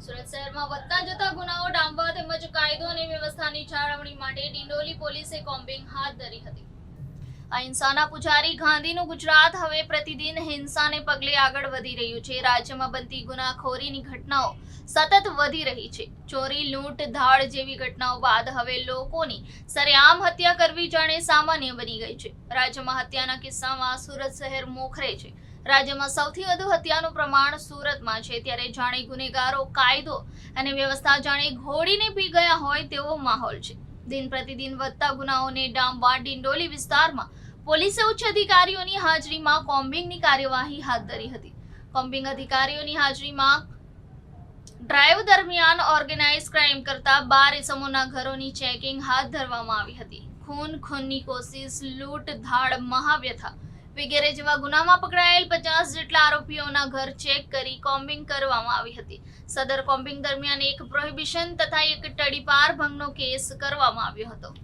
સુરત શહેરમાં વધતા જતા ગુનાઓ ડામવા તેમજ કાયદો અને વ્યવસ્થાની જાળવણી માટે ડિંડોલી પોલીસે કોમ્બિંગ હાથ ધરી હતી। અહિંસાના પૂજારી ગાંધીનું ગુજરાત હવે પ્રતિદિન હિંસાને પગલે આગળ વધી રહ્યું છે। રાજ્યમાં બનતી ગુનાખોરીની ઘટનાઓ સતત વધી રહી છે। ચોરી, લૂંટ, ધાડ જેવી ઘટનાઓ બાદ હવે લોકોની સરેઆમ હત્યા કરવી જાણે સામાન્ય બની ગઈ છે। રાજ્યમાં હત્યાના કિસ્સામાં સુરત શહેર મોખરે છે। રાજ્યમાં સૌથી વધુ હત્યાનું પ્રમાણ સુરતમાં છે, ત્યારે જાણે ગુનેગારો કાયદો અને વ્યવસ્થા જાણે ઘોડીને પી ગયા હોય તેવો માહોલ છે। દિન પ્રતિદિન વધતા ગુનાઓને ડામવા ડિંડોલી વિસ્તારમાં પોલીસે ઉચ્ચ અધિકારીઓની હાજરીમાં કોમ્બિંગની કાર્યવાહી હાથ ધરી હતી। કોમ્બિંગ અધિકારીઓની હાજરીમાં ડ્રાઈવ દરમિયાન ઓર્ગેનાઇઝ ક્રાઇમ કરતા 12 ઇસમોના ઘરોની ચેકિંગ હાથ ધરવામાં આવી હતી। ખૂનની કોશિશ, લૂંટ, ધાડ, મહાવ્યથા વગેરે જેવા ગુનામાં પકડાયેલ 50 જેટલા આરોપીઓના ઘર ચેક કરી કોમ્બિંગ કરવામાં આવી હતી। સદર કોમ્બિંગ દરમિયાન એક પ્રોહિબિશન તથા એક તડીપાર ભંગનો કેસ કરવામાં આવ્યો હતો।